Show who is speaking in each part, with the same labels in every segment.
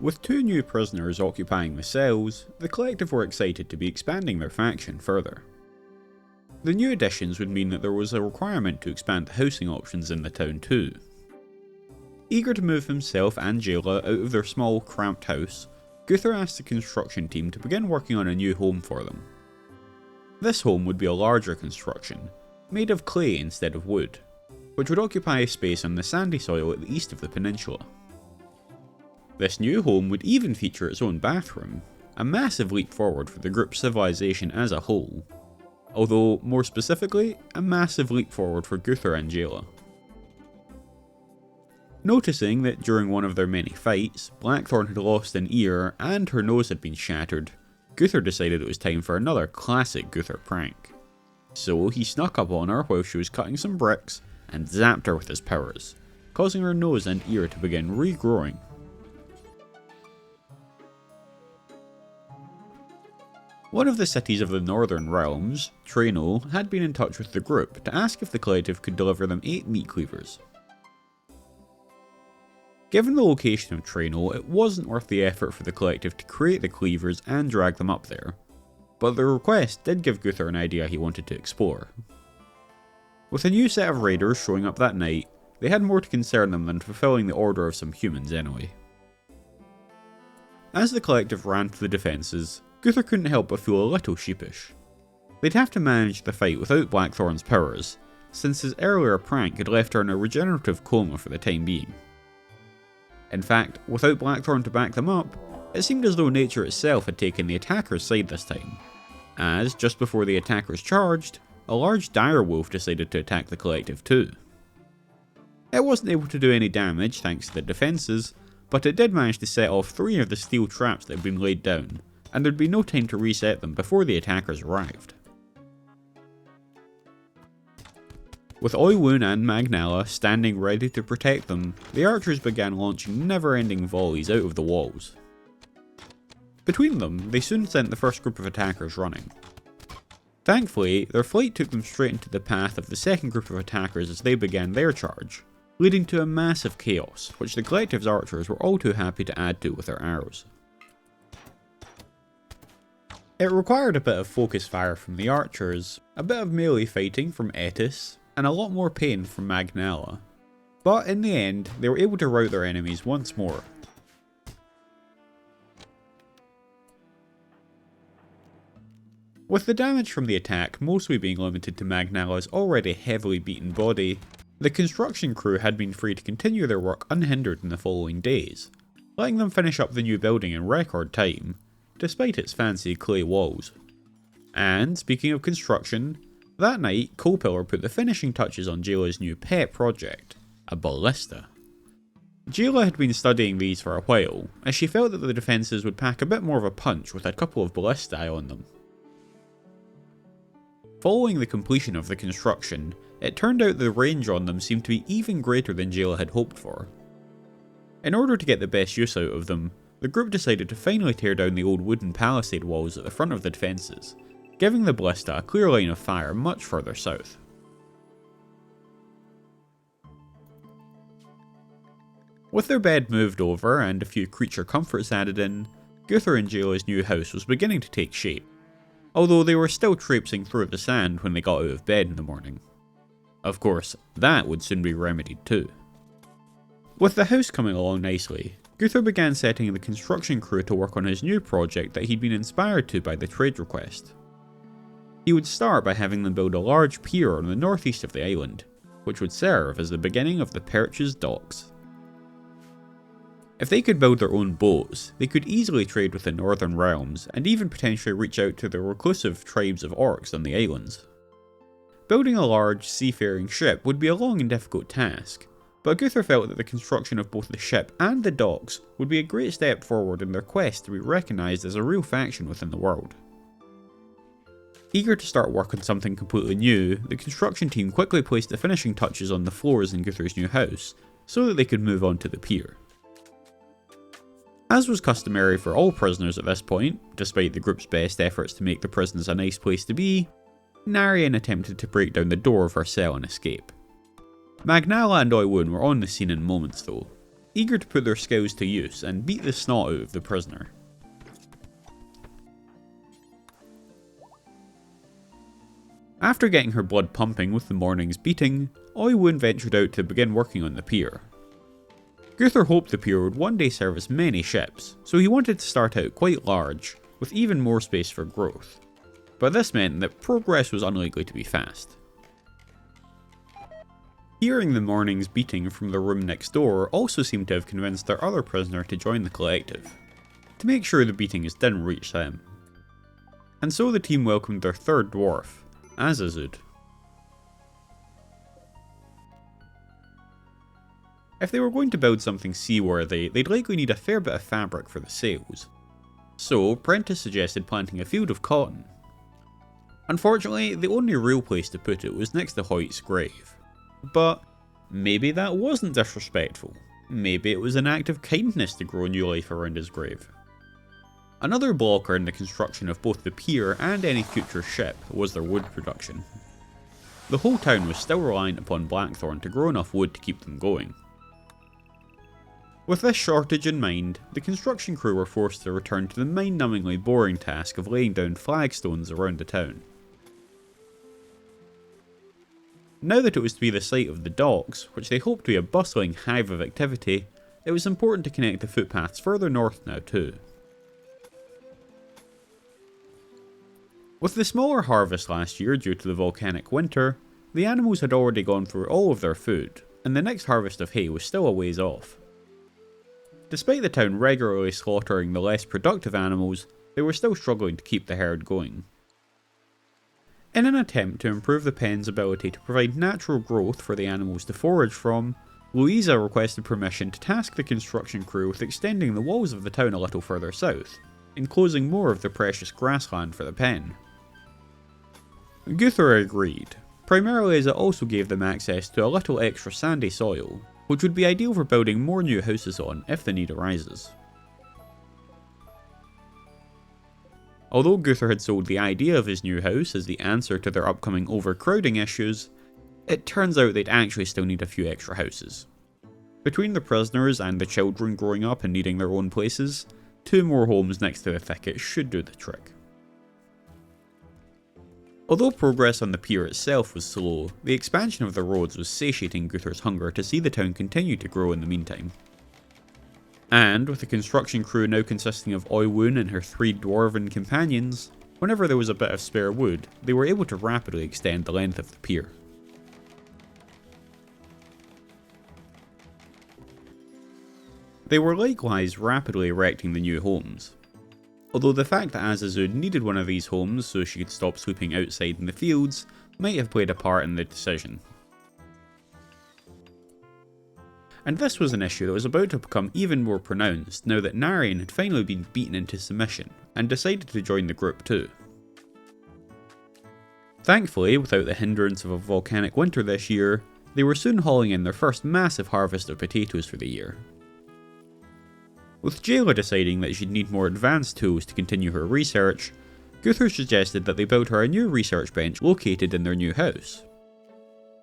Speaker 1: With 2 new prisoners occupying the cells, the collective were excited to be expanding their faction further. The new additions would mean that there was a requirement to expand the housing options in the town too. Eager to move himself and Jayla out of their small, cramped house, Guthor asked the construction team to begin working on a new home for them. This home would be a larger construction, made of clay instead of wood, which would occupy a space on the sandy soil at the east of the peninsula. This new home would even feature its own bathroom, a massive leap forward for the group's civilization as a whole, although more specifically, a massive leap forward for Guthor and Jayla. Noticing that during one of their many fights, Blackthorn had lost an ear and her nose had been shattered, Guthor decided it was time for another classic Guthor prank. So he snuck up on her while she was cutting some bricks and zapped her with his powers, causing her nose and ear to begin regrowing. One of the cities of the Northern Realms, Traino, had been in touch with the group to ask if the collective could deliver them 8 meat cleavers. Given the location of Traino, it wasn't worth the effort for the collective to create the cleavers and drag them up there, but the request did give Guthor an idea he wanted to explore. With a new set of raiders showing up that night, they had more to concern them than fulfilling the order of some humans anyway. As the collective ran to the defences, Guthor couldn't help but feel a little sheepish. They'd have to manage the fight without Blackthorn's powers, since his earlier prank had left her in a regenerative coma for the time being. In fact, without Blackthorn to back them up, it seemed as though nature itself had taken the attacker's side this time, as just before the attackers charged, a large direwolf decided to attack the collective too. It wasn't able to do any damage thanks to the defences, but it did manage to set off 3 of the steel traps that had been laid down, and there'd be no time to reset them before the attackers arrived. With Oiwun and Magnala standing ready to protect them, the archers began launching never-ending volleys out of the walls. Between them, they soon sent the first group of attackers running. Thankfully, their flight took them straight into the path of the second group of attackers as they began their charge, leading to a massive chaos, which the collective's archers were all too happy to add to with their arrows. It required a bit of focus fire from the archers, a bit of melee fighting from Etis, and a lot more pain from Magnala, but in the end, they were able to rout their enemies once more. With the damage from the attack mostly being limited to Magnala's already heavily beaten body, the construction crew had been free to continue their work unhindered in the following days, letting them finish up the new building in record time, despite its fancy clay walls. And speaking of construction, that night Coalpillar put the finishing touches on Jayla's new pet project, a ballista. Jayla had been studying these for a while, as she felt that the defences would pack a bit more of a punch with a couple of ballistae on them. Following the completion of the construction, it turned out the range on them seemed to be even greater than Jayla had hoped for. In order to get the best use out of them, the group decided to finally tear down the old wooden palisade walls at the front of the defences, giving the ballista a clear line of fire much further south. With their bed moved over and a few creature comforts added in, Guthor and Jayla's new house was beginning to take shape, although they were still traipsing through the sand when they got out of bed in the morning. Of course, that would soon be remedied too. With the house coming along nicely, Guthor began setting the construction crew to work on his new project that he'd been inspired to by the trade request. He would start by having them build a large pier on the northeast of the island, which would serve as the beginning of the Perch's docks. If they could build their own boats, they could easily trade with the Northern Realms and even potentially reach out to the reclusive tribes of orcs on the islands. Building a large, seafaring ship would be a long and difficult task, but Guthor felt that the construction of both the ship and the docks would be a great step forward in their quest to be recognised as a real faction within the world. Eager to start work on something completely new, the construction team quickly placed the finishing touches on the floors in Guthor's new house, so that they could move on to the pier. As was customary for all prisoners at this point, despite the group's best efforts to make the prisons a nice place to be, Narian attempted to break down the door of her cell and escape. Magnala and Oiwun were on the scene in moments though, eager to put their skills to use and beat the snot out of the prisoner. After getting her blood pumping with the morning's beating, Oiwun ventured out to begin working on the pier. Guthor hoped the pier would one day service many ships, so he wanted to start out quite large, with even more space for growth. But this meant that progress was unlikely to be fast. Hearing the morning's beating from the room next door also seemed to have convinced their other prisoner to join the collective, to make sure the beatings didn't reach them. And so the team welcomed their third dwarf, Azazud. If they were going to build something seaworthy, they'd likely need a fair bit of fabric for the sails. So, Prentice suggested planting a field of cotton. Unfortunately, the only real place to put it was next to Hoyt's grave. But maybe that wasn't disrespectful. Maybe it was an act of kindness to grow new life around his grave. Another blocker in the construction of both the pier and any future ship was their wood production. The whole town was still reliant upon blackthorn to grow enough wood to keep them going. With this shortage in mind, the construction crew were forced to return to the mind-numbingly boring task of laying down flagstones around the town. Now that it was to be the site of the docks, which they hoped to be a bustling hive of activity, it was important to connect the footpaths further north now too. With the smaller harvest last year due to the volcanic winter, the animals had already gone through all of their food, and the next harvest of hay was still a ways off. Despite the town regularly slaughtering the less productive animals, they were still struggling to keep the herd going. In an attempt to improve the pen's ability to provide natural growth for the animals to forage from, Louisa requested permission to task the construction crew with extending the walls of the town a little further south, enclosing more of the precious grassland for the pen. Guthor agreed, primarily as it also gave them access to a little extra sandy soil, which would be ideal for building more new houses on if the need arises. Although Guthor had sold the idea of his new house as the answer to their upcoming overcrowding issues, it turns out they'd actually still need a few extra houses. Between the prisoners and the children growing up and needing their own places, 2 more homes next to the thicket should do the trick. Although progress on the pier itself was slow, the expansion of the roads was satiating Guthor's hunger to see the town continue to grow in the meantime. And, with the construction crew now consisting of Oiwun and her 3 dwarven companions, whenever there was a bit of spare wood, they were able to rapidly extend the length of the pier. They were likewise rapidly erecting the new homes. Although the fact that Azazud needed one of these homes so she could stop sleeping outside in the fields might have played a part in the decision. And this was an issue that was about to become even more pronounced now that Narian had finally been beaten into submission and decided to join the group too. Thankfully, without the hindrance of a volcanic winter this year, they were soon hauling in their first massive harvest of potatoes for the year. With Jayla deciding that she'd need more advanced tools to continue her research, Guthor suggested that they build her a new research bench located in their new house.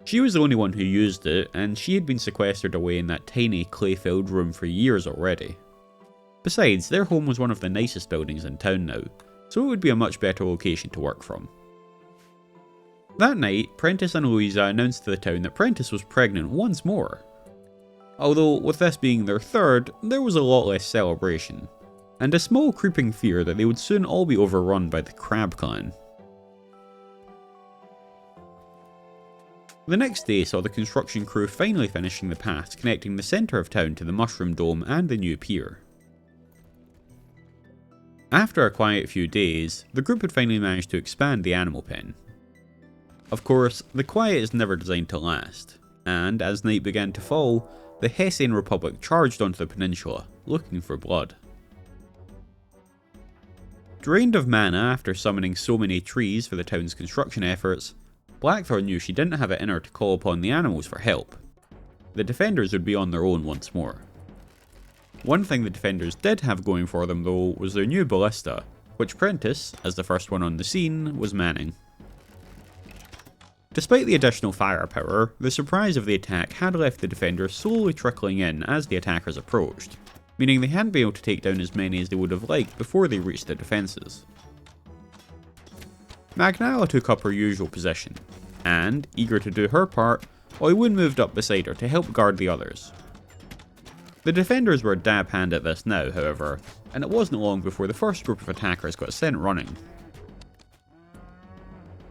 Speaker 1: She was the only one who used it, and she had been sequestered away in that tiny clay-filled room for years already. Besides, their home was one of the nicest buildings in town now, so it would be a much better location to work from. That night, Prentice and Louisa announced to the town that Prentice was pregnant once more. Although, with this being their third, there was a lot less celebration, and a small creeping fear that they would soon all be overrun by the Crab Clan. The next day saw the construction crew finally finishing the paths connecting the centre of town to the Mushroom Dome and the new pier. After a quiet few days, the group had finally managed to expand the animal pen. Of course, the quiet is never designed to last, and as night began to fall, the Hessian Republic charged onto the peninsula, looking for blood. Drained of mana after summoning so many trees for the town's construction efforts, Blackthorn knew she didn't have it in her to call upon the animals for help. The defenders would be on their own once more. One thing the defenders did have going for them though was their new ballista, which Prentice, as the first one on the scene, was manning. Despite the additional firepower, the surprise of the attack had left the defenders slowly trickling in as the attackers approached, meaning they hadn't been able to take down as many as they would have liked before they reached the defences. Magnala took up her usual position, and, eager to do her part, Oiwun moved up beside her to help guard the others. The defenders were a dab hand at this now, however, and it wasn't long before the first group of attackers got sent running.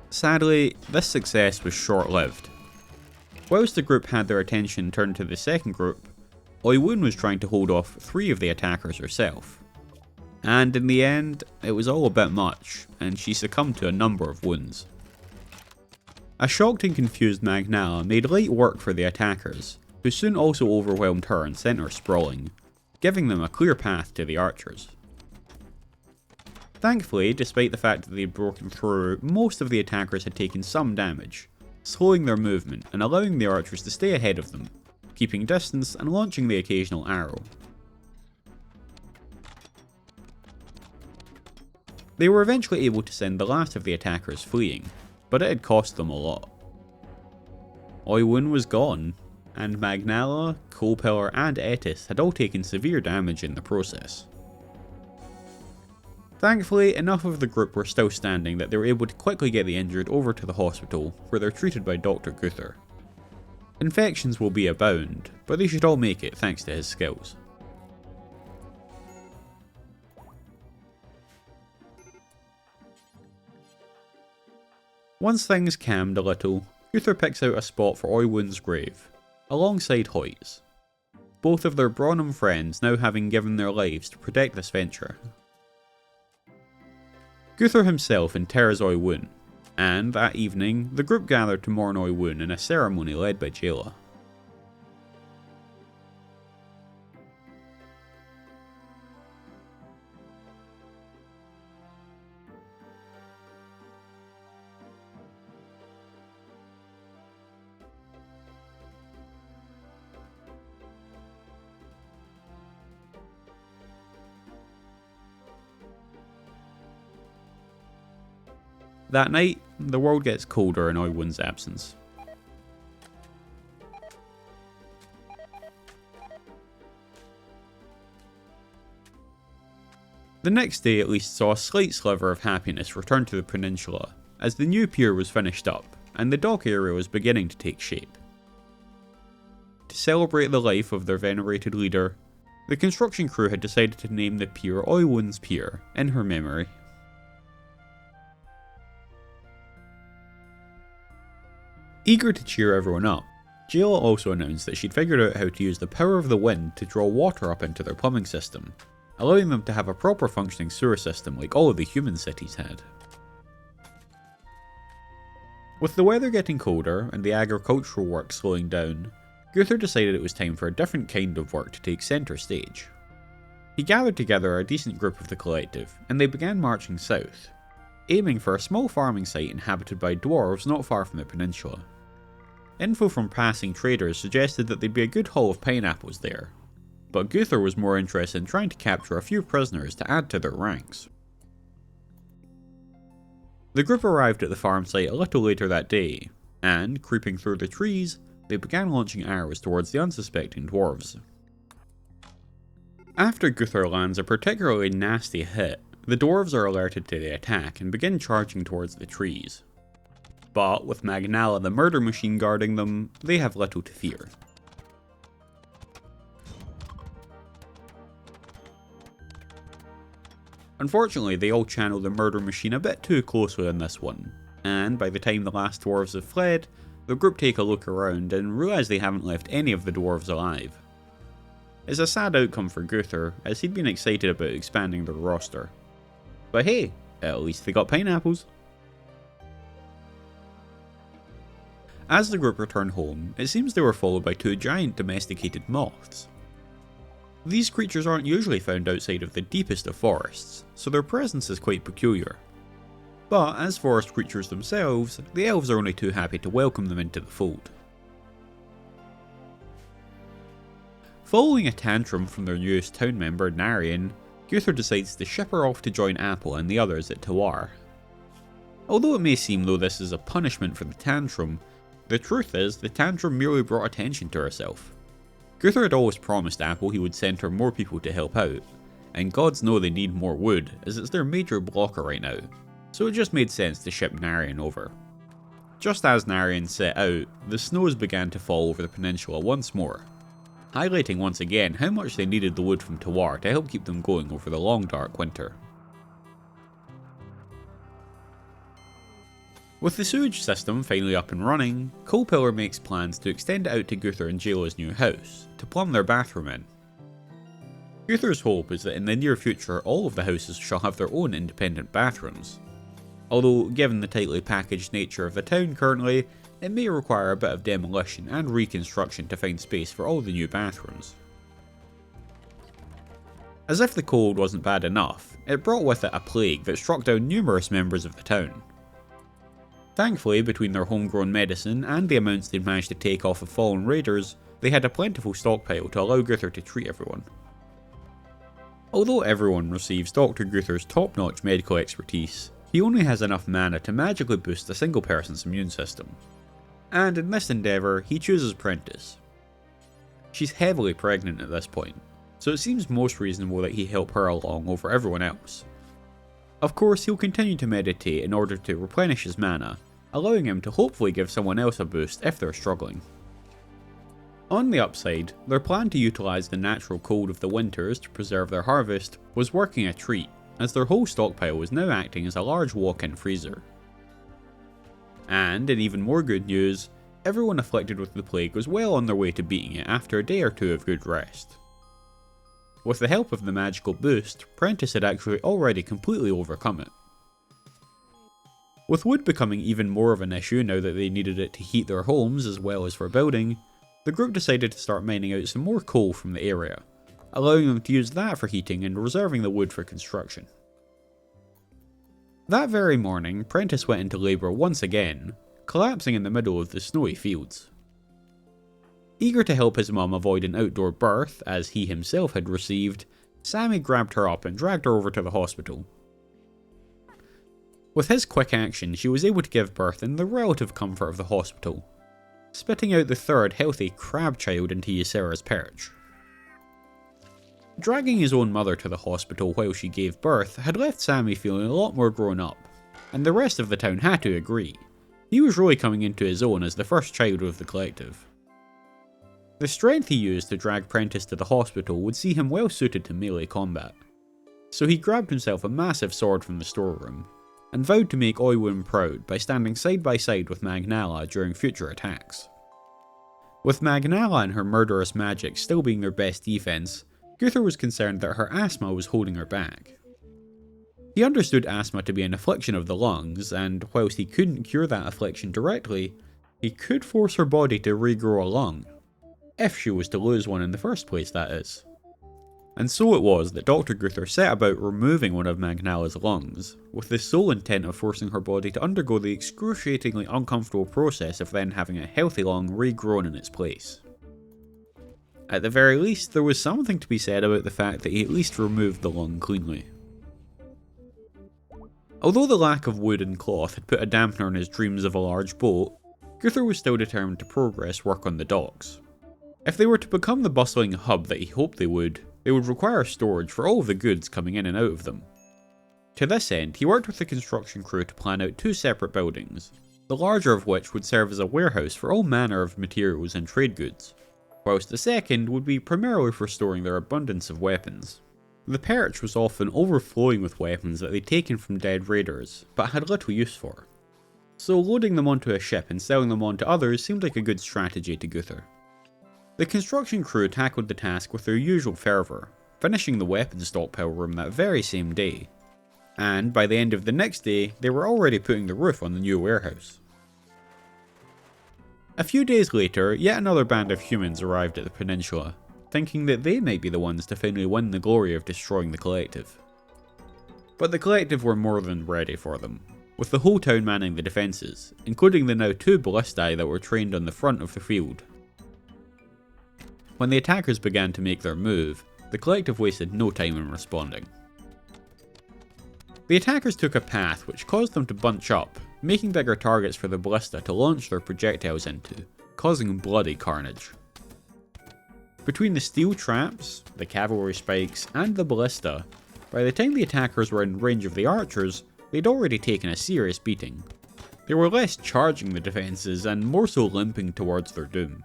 Speaker 1: Sadly, this success was short-lived. Whilst the group had their attention turned to the second group, Oiwun was trying to hold off 3 of the attackers herself. And in the end, it was all a bit much, and she succumbed to a number of wounds. A shocked and confused Magnala made light work for the attackers, who soon also overwhelmed her and sent her sprawling, giving them a clear path to the archers. Thankfully, despite the fact that they had broken through, most of the attackers had taken some damage, slowing their movement and allowing the archers to stay ahead of them, keeping distance and launching the occasional arrow. They were eventually able to send the last of the attackers fleeing, but it had cost them a lot. Oiwun was gone, and Magnala, Coalpillar and Etis had all taken severe damage in the process. Thankfully, enough of the group were still standing that they were able to quickly get the injured over to the hospital, where they're treated by Dr. Gunther. Infections will be abound, but they should all make it thanks to his skills. Once things calmed a little, Gunther picks out a spot for Oiwun's grave, alongside Hoyt's, both of their Bronum friends now having given their lives to protect this venture. Gunther himself interrogates Oiwun, and that evening, the group gathered to mourn Oiwun in a ceremony led by Jayla. That night, the world gets colder in Oiwun's absence. The next day at least saw a slight sliver of happiness return to the peninsula, as the new pier was finished up, and the dock area was beginning to take shape. To celebrate the life of their venerated leader, the construction crew had decided to name the pier Oiwun's Pier, in her memory. Eager to cheer everyone up, Jayla also announced that she'd figured out how to use the power of the wind to draw water up into their plumbing system, allowing them to have a proper functioning sewer system like all of the human cities had. With the weather getting colder and the agricultural work slowing down, Gunther decided it was time for a different kind of work to take centre stage. He gathered together a decent group of the collective, and they began marching south, aiming for a small farming site inhabited by dwarves not far from the peninsula. Info from passing traders suggested that there'd be a good haul of pineapples there, but Gunther was more interested in trying to capture a few prisoners to add to their ranks. The group arrived at the farm site a little later that day, and, creeping through the trees, they began launching arrows towards the unsuspecting dwarves. After Gunther lands a particularly nasty hit, the dwarves are alerted to the attack and begin charging towards the trees. But with Magnala the murder machine guarding them, they have little to fear. Unfortunately, they all channel the murder machine a bit too closely in this one, and by the time the last dwarves have fled, the group take a look around and realise they haven't left any of the dwarves alive. It's a sad outcome for Gunther, as he'd been excited about expanding their roster. But hey, at least they got pineapples. As the group returned home, it seems they were followed by 2 giant domesticated moths. These creatures aren't usually found outside of the deepest of forests, so their presence is quite peculiar. But as forest creatures themselves, the elves are only too happy to welcome them into the fold. Following a tantrum from their newest town member, Narian, Gunther decides to ship her off to join Apple and the others at Tawar. Although it may seem though this is a punishment for the tantrum, the truth is the tantrum merely brought attention to herself. Gunther had always promised Apple he would send her more people to help out, and gods know they need more wood as it's their major blocker right now, so it just made sense to ship Narian over. Just as Narian set out, the snows began to fall over the peninsula once more, highlighting once again how much they needed the wood from Tawar to help keep them going over the long dark winter. With the sewage system finally up and running, Coalpillar makes plans to extend it out to Gunther and Jayla's new house, to plumb their bathroom in. Gunther's hope is that in the near future all of the houses shall have their own independent bathrooms. Although, given the tightly packaged nature of the town currently, it may require a bit of demolition and reconstruction to find space for all the new bathrooms. As if the cold wasn't bad enough, it brought with it a plague that struck down numerous members of the town. Thankfully, between their homegrown medicine and the amounts they'd managed to take off of fallen raiders, they had a plentiful stockpile to allow Gunther to treat everyone. Although everyone receives Dr. Gunther's top-notch medical expertise, he only has enough mana to magically boost a single person's immune system. And in this endeavour, he chooses Prentice. She's heavily pregnant at this point, so it seems most reasonable that he help her along over everyone else. Of course, he'll continue to meditate in order to replenish his mana, allowing him to hopefully give someone else a boost if they're struggling. On the upside, their plan to utilise the natural cold of the winters to preserve their harvest was working a treat, as their whole stockpile was now acting as a large walk-in freezer. And, in even more good news, everyone afflicted with the plague was well on their way to beating it after a day or two of good rest. With the help of the magical boost, Prentice had actually already completely overcome it. With wood becoming even more of an issue now that they needed it to heat their homes as well as for building, the group decided to start mining out some more coal from the area, allowing them to use that for heating and reserving the wood for construction. That very morning, Prentice went into labour once again, collapsing in the middle of the snowy fields. Eager to help his mum avoid an outdoor birth, as he himself had received, Sammy grabbed her up and dragged her over to the hospital. With his quick action, she was able to give birth in the relative comfort of the hospital, spitting out the third healthy crab child into Ysera's perch. Dragging his own mother to the hospital while she gave birth had left Sammy feeling a lot more grown up, and the rest of the town had to agree. He was really coming into his own as the first child of the collective. The strength he used to drag Prentice to the hospital would see him well suited to melee combat, so he grabbed himself a massive sword from the storeroom, and vowed to make Oiwin proud by standing side by side with Magnala during future attacks. With Magnala and her murderous magic still being their best defense, Gunther was concerned that her asthma was holding her back. He understood asthma to be an affliction of the lungs, and whilst he couldn't cure that affliction directly, he could force her body to regrow a lung. If she was to lose one in the first place, that is. And so it was that Dr. Gunther set about removing one of Magnala's lungs, with the sole intent of forcing her body to undergo the excruciatingly uncomfortable process of then having a healthy lung regrown in its place. At the very least, there was something to be said about the fact that he at least removed the lung cleanly. Although the lack of wood and cloth had put a dampener on his dreams of a large boat, Gunther was still determined to progress work on the docks. If they were to become the bustling hub that he hoped they would require storage for all of the goods coming in and out of them. To this end, he worked with the construction crew to plan out two separate buildings, the larger of which would serve as a warehouse for all manner of materials and trade goods, whilst the second would be primarily for storing their abundance of weapons. The perch was often overflowing with weapons that they'd taken from dead raiders, but had little use for. So loading them onto a ship and selling them on to others seemed like a good strategy to Gunther. The construction crew tackled the task with their usual fervour, finishing the weapons stockpile room that very same day, and by the end of the next day they were already putting the roof on the new warehouse. A few days later, yet another band of humans arrived at the peninsula, thinking that they might be the ones to finally win the glory of destroying the collective. But the collective were more than ready for them, with the whole town manning the defences, including the now two ballistae that were trained on the front of the field. When the attackers began to make their move, the collective wasted no time in responding. The attackers took a path which caused them to bunch up, making bigger targets for the ballista to launch their projectiles into, causing bloody carnage. Between the steel traps, the cavalry spikes, and the ballista, by the time the attackers were in range of the archers, they'd already taken a serious beating. They were less charging the defences and more so limping towards their doom.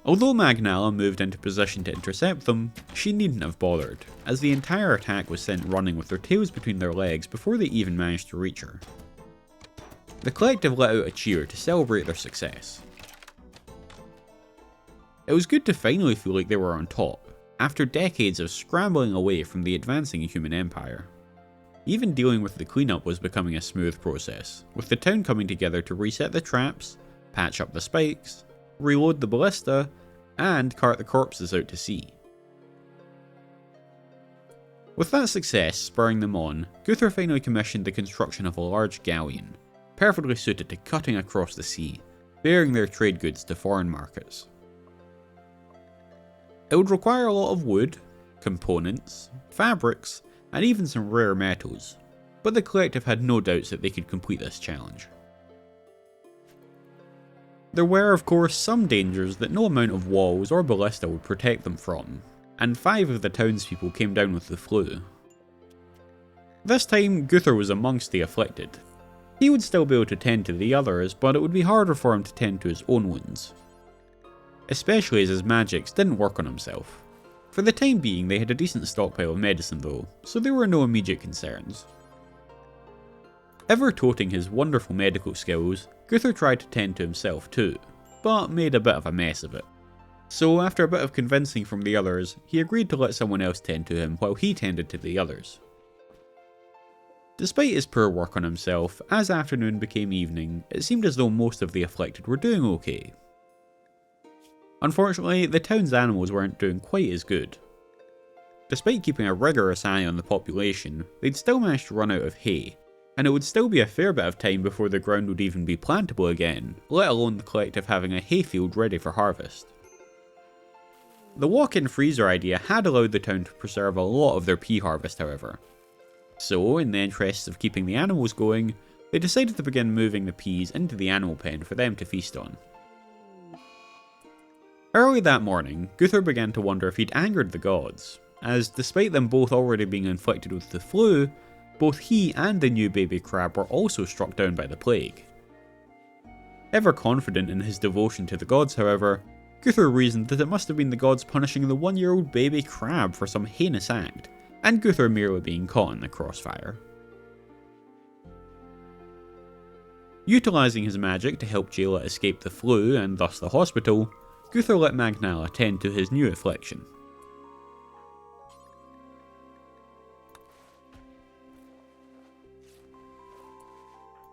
Speaker 1: Although Magnala moved into position to intercept them, she needn't have bothered, as the entire attack was sent running with their tails between their legs before they even managed to reach her. The collective let out a cheer to celebrate their success. It was good to finally feel like they were on top, after decades of scrambling away from the advancing human empire. Even dealing with the cleanup was becoming a smooth process, with the town coming together to reset the traps, patch up the spikes, reload the ballista, and cart the corpses out to sea. With that success spurring them on, Guthor finally commissioned the construction of a large galleon, perfectly suited to cutting across the sea, bearing their trade goods to foreign markets. It would require a lot of wood, components, fabrics, and even some rare metals, but the collective had no doubts that they could complete this challenge. There were of course some dangers that no amount of walls or ballista would protect them from, and 5 of the townspeople came down with the flu. This time Guthor was amongst the afflicted. He would still be able to tend to the others, but it would be harder for him to tend to his own wounds. Especially as his magics didn't work on himself. For the time being they had a decent stockpile of medicine though, so there were no immediate concerns. Ever toting his wonderful medical skills, Guthor tried to tend to himself too, but made a bit of a mess of it. So after a bit of convincing from the others, he agreed to let someone else tend to him while he tended to the others. Despite his poor work on himself, as afternoon became evening, it seemed as though most of the afflicted were doing okay. Unfortunately, the town's animals weren't doing quite as good. Despite keeping a rigorous eye on the population, they'd still managed to run out of hay, and it would still be a fair bit of time before the ground would even be plantable again, let alone the collective having a hayfield ready for harvest. The walk-in freezer idea had allowed the town to preserve a lot of their pea harvest however. So, in the interests of keeping the animals going, they decided to begin moving the peas into the animal pen for them to feast on. Early that morning, Guthor began to wonder if he'd angered the gods, as despite them both already being inflicted with the flu, both he and the new baby crab were also struck down by the plague. Ever confident in his devotion to the gods however, Guthor reasoned that it must have been the gods punishing the 1-year-old baby crab for some heinous act, and Guthor merely being caught in the crossfire. Utilising his magic to help Jayla escape the flu and thus the hospital, Guthor let Magnala tend to his new affliction.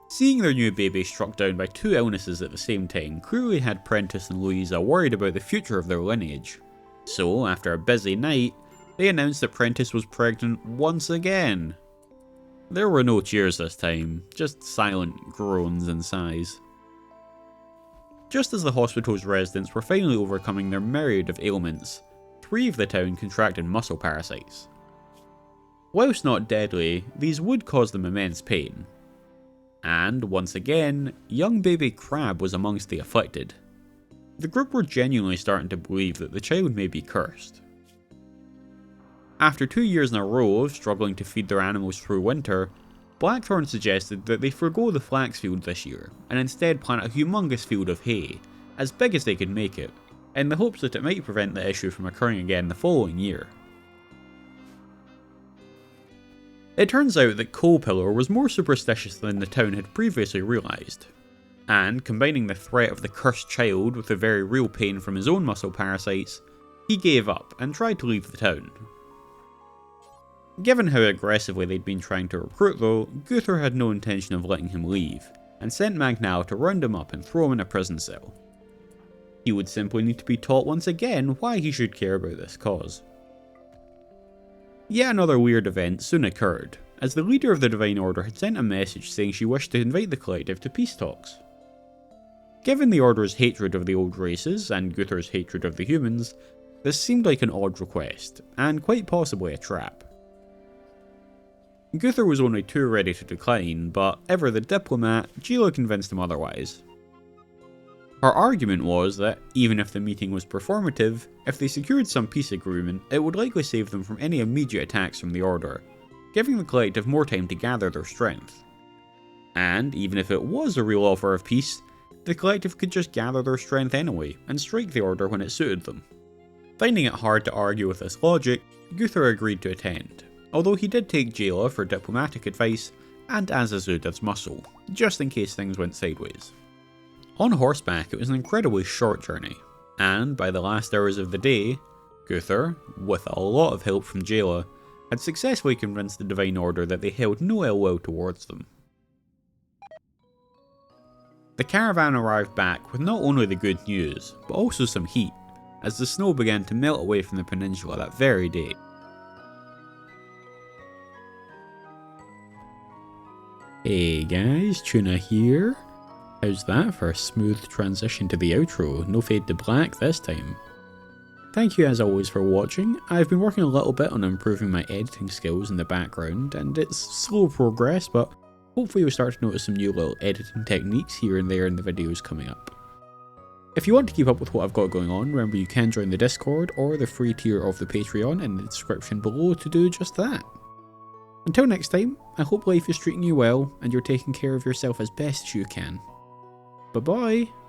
Speaker 1: Seeing their new baby struck down by 2 illnesses at the same time clearly had Prentiss and Louisa worried about the future of their lineage. So, after a busy night, they announced that Prentiss was pregnant once again. There were no cheers this time, just silent groans and sighs. Just as the hospital's residents were finally overcoming their myriad of ailments, 3 of the town contracted muscle parasites. Whilst not deadly, these would cause them immense pain. And, once again, young baby Crab was amongst the afflicted. The group were genuinely starting to believe that the child may be cursed. After 2 years in a row of struggling to feed their animals through winter, Blackthorn suggested that they forego the flax field this year, and instead plant a humongous field of hay, as big as they could make it, in the hopes that it might prevent the issue from occurring again the following year. It turns out that Coalpillar was more superstitious than the town had previously realised, and combining the threat of the cursed child with the very real pain from his own muscle parasites, he gave up and tried to leave the town. Given how aggressively they'd been trying to recruit though, Guthor had no intention of letting him leave, and sent Magnal to round him up and throw him in a prison cell. He would simply need to be taught once again why he should care about this cause. Yet another weird event soon occurred, as the leader of the Divine Order had sent a message saying she wished to invite the collective to peace talks. Given the Order's hatred of the old races and Guthor's hatred of the humans, this seemed like an odd request, and quite possibly a trap. Guthor was only too ready to decline, but ever the diplomat, Jayla convinced him otherwise. Her argument was that, even if the meeting was performative, if they secured some peace agreement, it would likely save them from any immediate attacks from the Order, giving the collective more time to gather their strength. And, even if it was a real offer of peace, the collective could just gather their strength anyway, and strike the Order when it suited them. Finding it hard to argue with this logic, Guthor agreed to attend, although he did take Jayla for diplomatic advice, and Azazud as muscle, just in case things went sideways. On horseback, it was an incredibly short journey, and by the last hours of the day, Guthor, with a lot of help from Jayla, had successfully convinced the Divine Order that they held no ill will towards them. The caravan arrived back with not only the good news, but also some heat, as the snow began to melt away from the peninsula that very day. Hey guys, Tuna here. How's that for a smooth transition to the outro? No fade to black this time. Thank you as always for watching. I've been working a little bit on improving my editing skills in the background, and it's slow progress, but hopefully you'll start to notice some new little editing techniques here and there in the videos coming up. If you want to keep up with what I've got going on, remember you can join the Discord or the free tier of the Patreon in the description below to do just that. Until next time, I hope life is treating you well and you're taking care of yourself as best as you can. Bye bye!